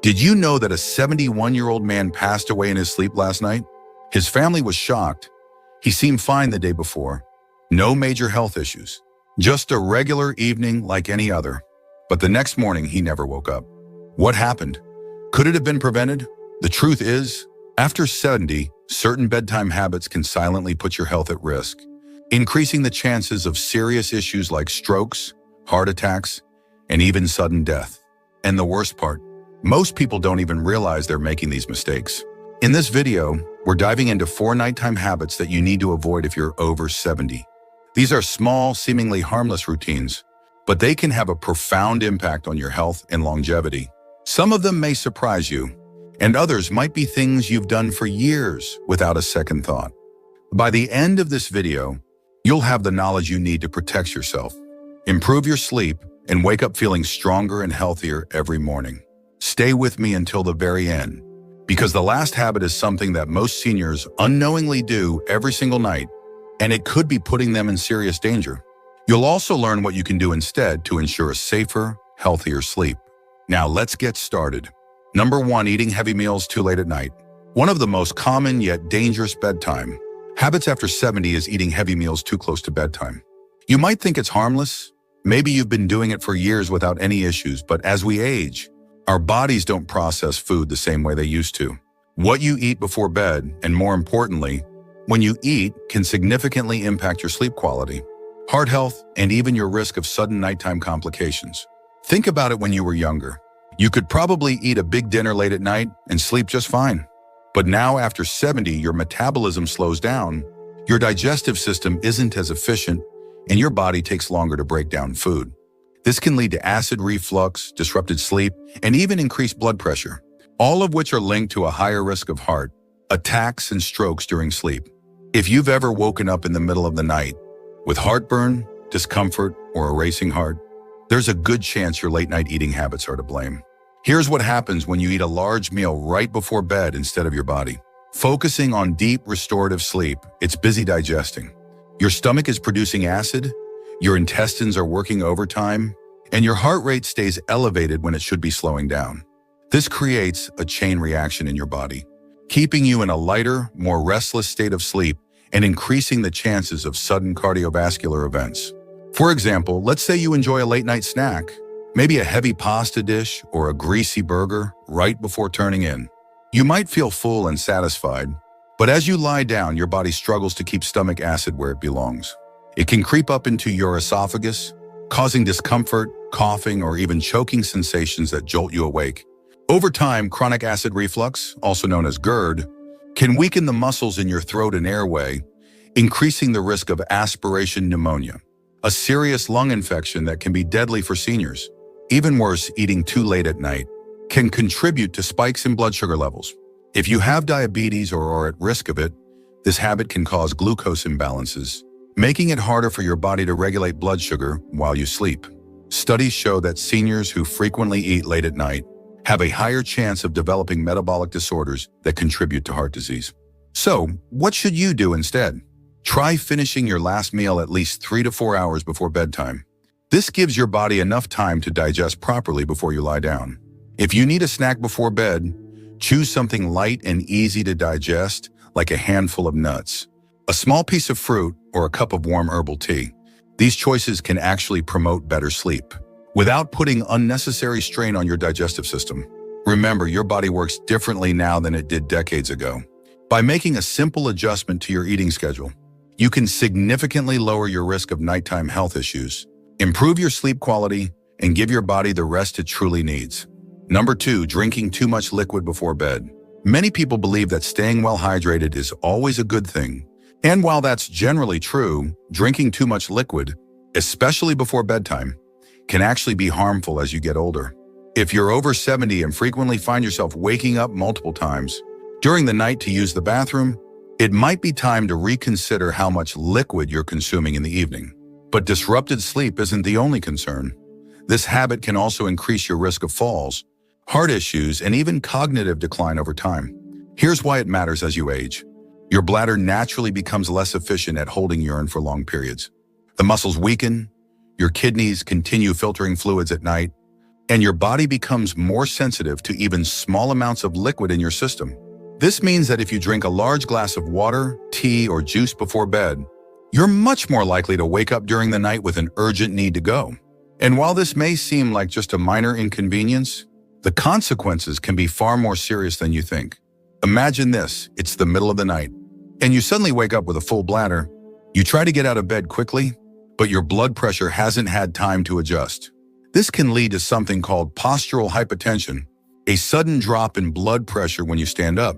Did you know that a 71-year-old man passed away in his sleep last night? His family was shocked. He seemed fine the day before. No major health issues. Just a regular evening like any other. But the next morning, he never woke up. What happened? Could it have been prevented? The truth is, after 70, certain bedtime habits can silently put your health at risk, increasing the chances of serious issues like strokes, heart attacks, and even sudden death. And the worst part, most people don't even realize they're making these mistakes. In this video, we're diving into 4 nighttime habits that you need to avoid if you're over 70. These are small, seemingly harmless routines, but they can have a profound impact on your health and longevity. Some of them may surprise you, and others might be things you've done for years without a second thought. By the end of this video, you'll have the knowledge you need to protect yourself, improve your sleep, and wake up feeling stronger and healthier every morning. Stay with me until the very end, because the last habit is something that most seniors unknowingly do every single night, and it could be putting them in serious danger. You'll also learn what you can do instead to ensure a safer, healthier sleep. Now let's get started. Number 1, eating heavy meals too late at night. One of the most common yet dangerous bedtime habits after 70 is eating heavy meals too close to bedtime. You might think it's harmless. Maybe you've been doing it for years without any issues, but as we age, our bodies don't process food the same way they used to. What you eat before bed, and more importantly, when you eat, can significantly impact your sleep quality, heart health, and even your risk of sudden nighttime complications. Think about it when you were younger. You could probably eat a big dinner late at night and sleep just fine. But now after 70, your metabolism slows down, your digestive system isn't as efficient, and your body takes longer to break down food. This can lead to acid reflux, disrupted sleep, and even increased blood pressure, all of which are linked to a higher risk of heart attacks and strokes during sleep. If you've ever woken up in the middle of the night with heartburn, discomfort, or a racing heart, there's a good chance your late-night eating habits are to blame. Here's what happens when you eat a large meal right before bed instead of your body. Focusing on deep, restorative sleep, it's busy digesting. Your stomach is producing acid, your intestines are working overtime, and your heart rate stays elevated when it should be slowing down. This creates a chain reaction in your body, keeping you in a lighter, more restless state of sleep and increasing the chances of sudden cardiovascular events. For example, let's say you enjoy a late-night snack, maybe a heavy pasta dish or a greasy burger right before turning in. You might feel full and satisfied, but as you lie down, your body struggles to keep stomach acid where it belongs. It can creep up into your esophagus, causing discomfort, coughing, or even choking sensations that jolt you awake. Over time, chronic acid reflux, also known as GERD, can weaken the muscles in your throat and airway, increasing the risk of aspiration pneumonia, a serious lung infection that can be deadly for seniors. Even worse, eating too late at night can contribute to spikes in blood sugar levels. If you have diabetes or are at risk of it, this habit can cause glucose imbalances, making it harder for your body to regulate blood sugar while you sleep. Studies show that seniors who frequently eat late at night have a higher chance of developing metabolic disorders that contribute to heart disease. So, what should you do instead? Try finishing your last meal at least 3 to 4 hours before bedtime. This gives your body enough time to digest properly before you lie down. If you need a snack before bed, choose something light and easy to digest, like a handful of nuts, a small piece of fruit, or a cup of warm herbal tea. These choices can actually promote better sleep without putting unnecessary strain on your digestive system. Remember, your body works differently now than it did decades ago. By making a simple adjustment to your eating schedule, you can significantly lower your risk of nighttime health issues, improve your sleep quality, and give your body the rest it truly needs. Number 2, drinking too much liquid before bed. Many people believe that staying well hydrated is always a good thing. And while that's generally true, drinking too much liquid, especially before bedtime, can actually be harmful as you get older. If you're over 70 and frequently find yourself waking up multiple times during the night to use the bathroom, it might be time to reconsider how much liquid you're consuming in the evening. But disrupted sleep isn't the only concern. This habit can also increase your risk of falls, heart issues, and even cognitive decline over time. Here's why it matters as you age. Your bladder naturally becomes less efficient at holding urine for long periods. The muscles weaken, your kidneys continue filtering fluids at night, and your body becomes more sensitive to even small amounts of liquid in your system. This means that if you drink a large glass of water, tea, or juice before bed, you're much more likely to wake up during the night with an urgent need to go. And while this may seem like just a minor inconvenience, the consequences can be far more serious than you think. Imagine this: it's the middle of the night, and you suddenly wake up with a full bladder. You try to get out of bed quickly, but your blood pressure hasn't had time to adjust. This can lead to something called postural hypotension, a sudden drop in blood pressure when you stand up,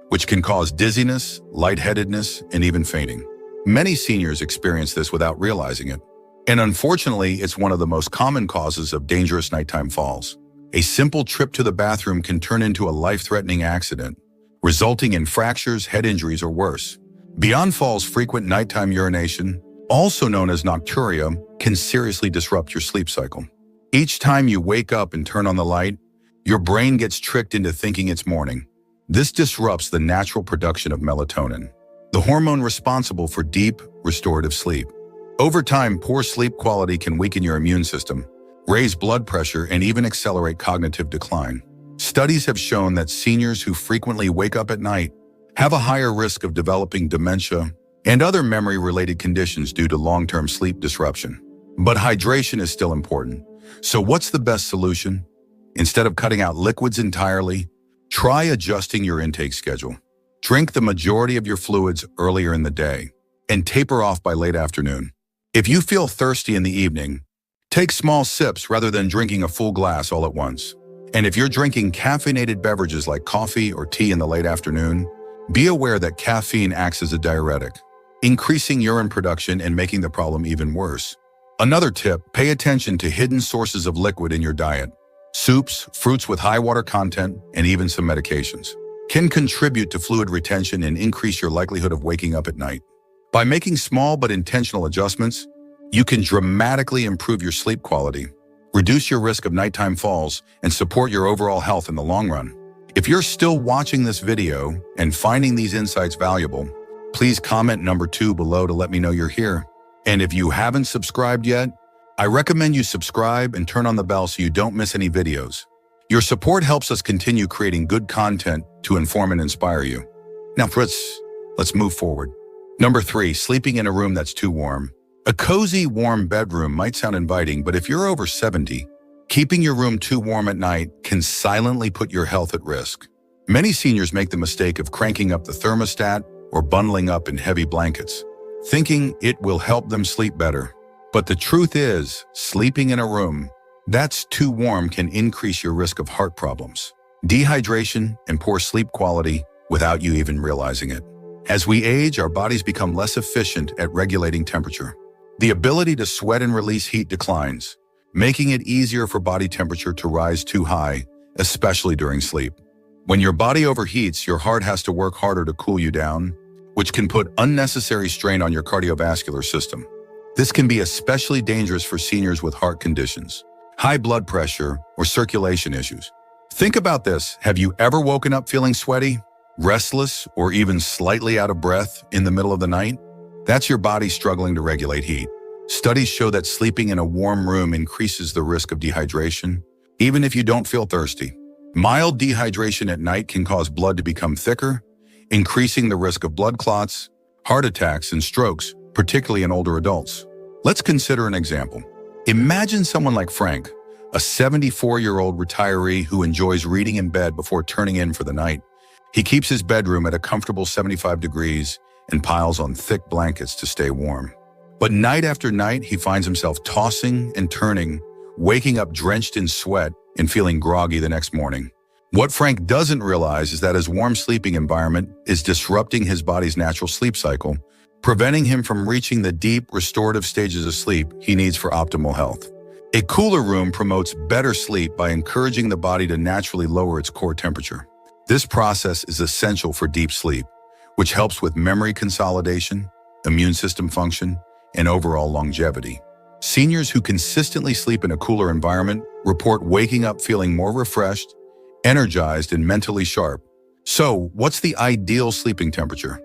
which can cause dizziness, lightheadedness, and even fainting. Many seniors experience this without realizing it. And unfortunately, it's one of the most common causes of dangerous nighttime falls. A simple trip to the bathroom can turn into a life-threatening accident, resulting in fractures, head injuries, or worse. Beyond falls, frequent nighttime urination, also known as nocturia, can seriously disrupt your sleep cycle. Each time you wake up and turn on the light, your brain gets tricked into thinking it's morning. This disrupts the natural production of melatonin, the hormone responsible for deep, restorative sleep. Over time, poor sleep quality can weaken your immune system, raise blood pressure, and even accelerate cognitive decline. Studies have shown that seniors who frequently wake up at night have a higher risk of developing dementia and other memory-related conditions due to long-term sleep disruption. But hydration is still important. So what's the best solution? Instead of cutting out liquids entirely, try adjusting your intake schedule. Drink the majority of your fluids earlier in the day and taper off by late afternoon. If you feel thirsty in the evening, take small sips rather than drinking a full glass all at once. And if you're drinking caffeinated beverages like coffee or tea in the late afternoon, be aware that caffeine acts as a diuretic, increasing urine production and making the problem even worse. Another tip: pay attention to hidden sources of liquid in your diet. Soups, fruits with high water content, and even some medications can contribute to fluid retention and increase your likelihood of waking up at night. By making small but intentional adjustments, you can dramatically improve your sleep quality, reduce your risk of nighttime falls, and support your overall health in the long run. If you're still watching this video and finding these insights valuable, please comment number 2 below to let me know you're here. And if you haven't subscribed yet, I recommend you subscribe and turn on the bell so you don't miss any videos. Your support helps us continue creating good content to inform and inspire you. Now, Fritz, let's move forward. Number 3, sleeping in a room that's too warm. A cozy, warm bedroom might sound inviting, but if you're over 70, keeping your room too warm at night can silently put your health at risk. Many seniors make the mistake of cranking up the thermostat or bundling up in heavy blankets, thinking it will help them sleep better. But the truth is, sleeping in a room that's too warm can increase your risk of heart problems, dehydration, and poor sleep quality without you even realizing it. As we age, our bodies become less efficient at regulating temperature. The ability to sweat and release heat declines, making it easier for body temperature to rise too high, especially during sleep. When your body overheats, your heart has to work harder to cool you down, which can put unnecessary strain on your cardiovascular system. This can be especially dangerous for seniors with heart conditions, high blood pressure, or circulation issues. Think about this: have you ever woken up feeling sweaty, restless, or even slightly out of breath in the middle of the night? That's your body struggling to regulate heat. Studies show that sleeping in a warm room increases the risk of dehydration, even if you don't feel thirsty. Mild dehydration at night can cause blood to become thicker, increasing the risk of blood clots, heart attacks, and strokes, particularly in older adults. Let's consider an example. Imagine someone like Frank, a 74-year-old retiree who enjoys reading in bed before turning in for the night. He keeps his bedroom at a comfortable 75 degrees and piles on thick blankets to stay warm. But night after night, he finds himself tossing and turning, waking up drenched in sweat and feeling groggy the next morning. What Frank doesn't realize is that his warm sleeping environment is disrupting his body's natural sleep cycle, preventing him from reaching the deep, restorative stages of sleep he needs for optimal health. A cooler room promotes better sleep by encouraging the body to naturally lower its core temperature. This process is essential for deep sleep, which helps with memory consolidation, immune system function, and overall longevity. Seniors who consistently sleep in a cooler environment report waking up feeling more refreshed, energized, and mentally sharp. So, what's the ideal sleeping temperature?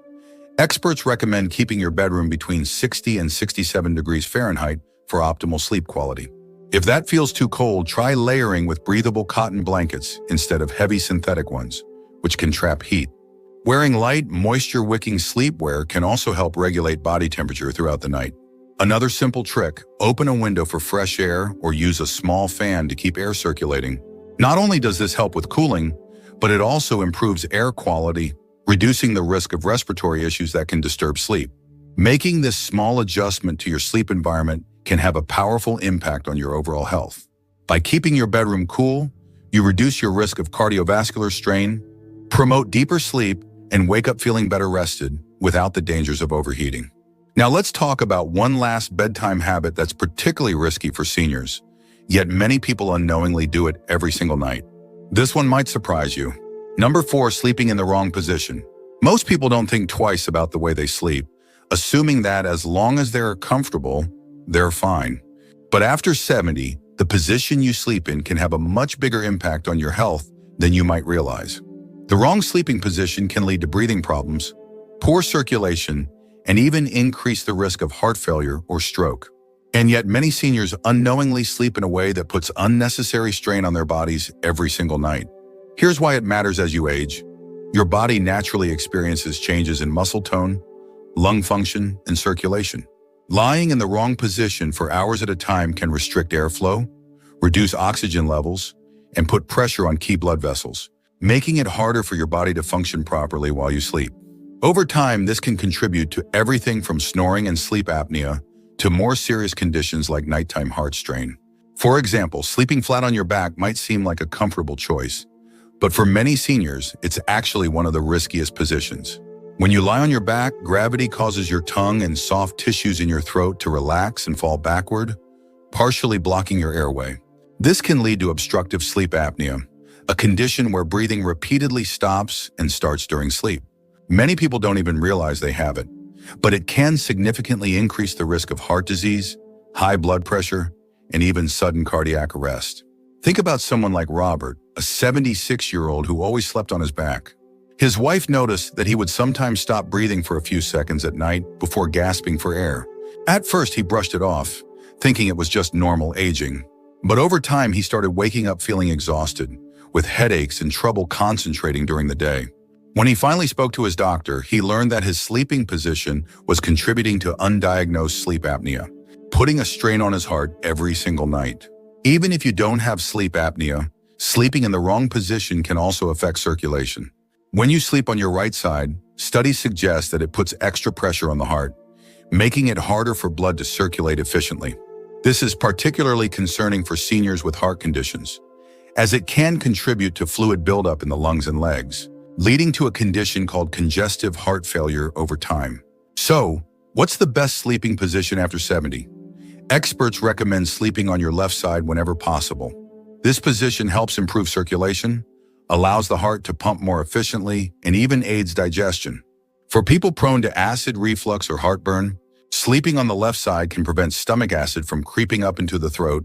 Experts recommend keeping your bedroom between 60 and 67 degrees Fahrenheit for optimal sleep quality. If that feels too cold, try layering with breathable cotton blankets instead of heavy synthetic ones, which can trap heat. Wearing light, moisture-wicking sleepwear can also help regulate body temperature throughout the night. Another simple trick, open a window for fresh air or use a small fan to keep air circulating. Not only does this help with cooling, but it also improves air quality, reducing the risk of respiratory issues that can disturb sleep. Making this small adjustment to your sleep environment can have a powerful impact on your overall health. By keeping your bedroom cool, you reduce your risk of cardiovascular strain, promote deeper sleep, and wake up feeling better rested without the dangers of overheating. Now let's talk about one last bedtime habit that's particularly risky for seniors, yet many people unknowingly do it every single night. This one might surprise you. Number 4, sleeping in the wrong position. Most people don't think twice about the way they sleep, assuming that as long as they're comfortable, they're fine. But after 70, the position you sleep in can have a much bigger impact on your health than you might realize. The wrong sleeping position can lead to breathing problems, poor circulation, and even increase the risk of heart failure or stroke. And yet many seniors unknowingly sleep in a way that puts unnecessary strain on their bodies every single night. Here's why it matters as you age. Your body naturally experiences changes in muscle tone, lung function, and circulation. Lying in the wrong position for hours at a time can restrict airflow, reduce oxygen levels, and put pressure on key blood vessels, making it harder for your body to function properly while you sleep. Over time, this can contribute to everything from snoring and sleep apnea to more serious conditions like nighttime heart strain. For example, sleeping flat on your back might seem like a comfortable choice, but for many seniors, it's actually one of the riskiest positions. When you lie on your back, gravity causes your tongue and soft tissues in your throat to relax and fall backward, partially blocking your airway. This can lead to obstructive sleep apnea, a condition where breathing repeatedly stops and starts during sleep. Many people don't even realize they have it, but it can significantly increase the risk of heart disease, high blood pressure, and even sudden cardiac arrest. Think about someone like Robert, a 76-year-old who always slept on his back. His wife noticed that he would sometimes stop breathing for a few seconds at night before gasping for air. At first, he brushed it off, thinking it was just normal aging. But over time, he started waking up feeling exhausted, with headaches and trouble concentrating during the day. When he finally spoke to his doctor, he learned that his sleeping position was contributing to undiagnosed sleep apnea, putting a strain on his heart every single night. Even if you don't have sleep apnea, sleeping in the wrong position can also affect circulation. When you sleep on your right side, studies suggest that it puts extra pressure on the heart, making it harder for blood to circulate efficiently. This is particularly concerning for seniors with heart conditions, as it can contribute to fluid buildup in the lungs and legs, leading to a condition called congestive heart failure over time. So, what's the best sleeping position after 70? Experts recommend sleeping on your left side whenever possible. This position helps improve circulation, allows the heart to pump more efficiently, and even aids digestion. For people prone to acid reflux or heartburn, sleeping on the left side can prevent stomach acid from creeping up into the throat,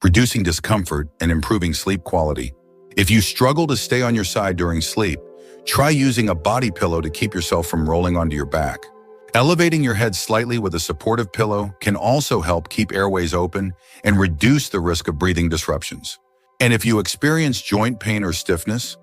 reducing discomfort and improving sleep quality. If you struggle to stay on your side during sleep, try using a body pillow to keep yourself from rolling onto your back. Elevating your head slightly with a supportive pillow can also help keep airways open and reduce the risk of breathing disruptions. And if you experience joint pain or stiffness,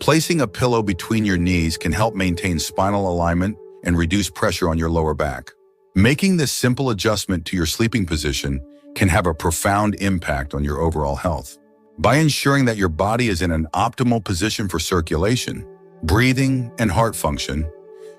placing a pillow between your knees can help maintain spinal alignment and reduce pressure on your lower back. Making this simple adjustment to your sleeping position can have a profound impact on your overall health. By ensuring that your body is in an optimal position for circulation, breathing, and heart function,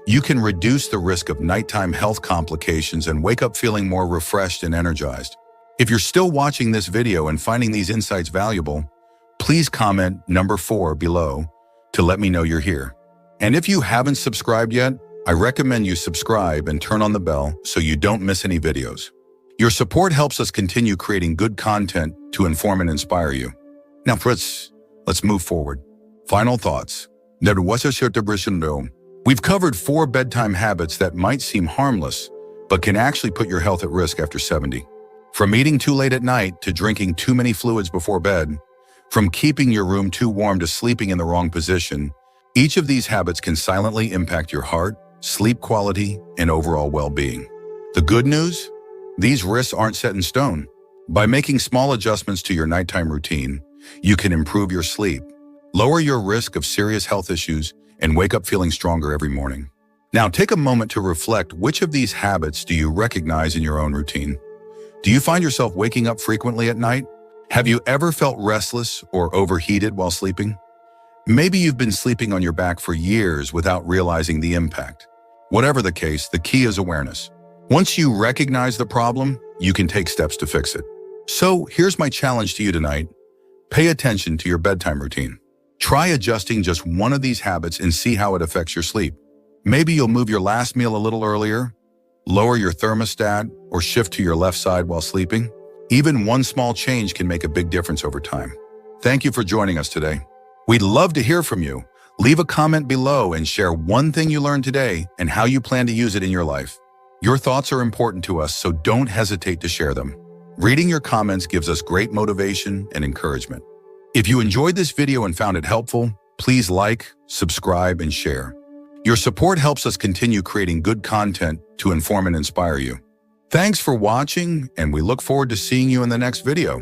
you can reduce the risk of nighttime health complications and wake up feeling more refreshed and energized. If you're still watching this video and finding these insights valuable, please comment number 4 below to let me know you're here. And if you haven't subscribed yet, I recommend you subscribe and turn on the bell so you don't miss any videos. Your support helps us continue creating good content to inform and inspire you. Now, let's move forward. Final thoughts. We've covered 4 bedtime habits that might seem harmless, but can actually put your health at risk after 70. From eating too late at night to drinking too many fluids before bed, from keeping your room too warm to sleeping in the wrong position, each of these habits can silently impact your heart, sleep quality, and overall well-being. The good news? These risks aren't set in stone. By making small adjustments to your nighttime routine, you can improve your sleep, lower your risk of serious health issues, and wake up feeling stronger every morning. Now, take a moment to reflect, which of these habits do you recognize in your own routine? Do you find yourself waking up frequently at night? Have you ever felt restless or overheated while sleeping? Maybe you've been sleeping on your back for years without realizing the impact. Whatever the case, the key is awareness. Once you recognize the problem, you can take steps to fix it. So here's my challenge to you tonight. Pay attention to your bedtime routine. Try adjusting just one of these habits and see how it affects your sleep. Maybe you'll move your last meal a little earlier, lower your thermostat, or shift to your left side while sleeping. Even one small change can make a big difference over time. Thank you for joining us today. We'd love to hear from you. Leave a comment below and share one thing you learned today and how you plan to use it in your life. Your thoughts are important to us, so don't hesitate to share them. Reading your comments gives us great motivation and encouragement. If you enjoyed this video and found it helpful, please like, subscribe, and share. Your support helps us continue creating good content to inform and inspire you. Thanks for watching, and we look forward to seeing you in the next video.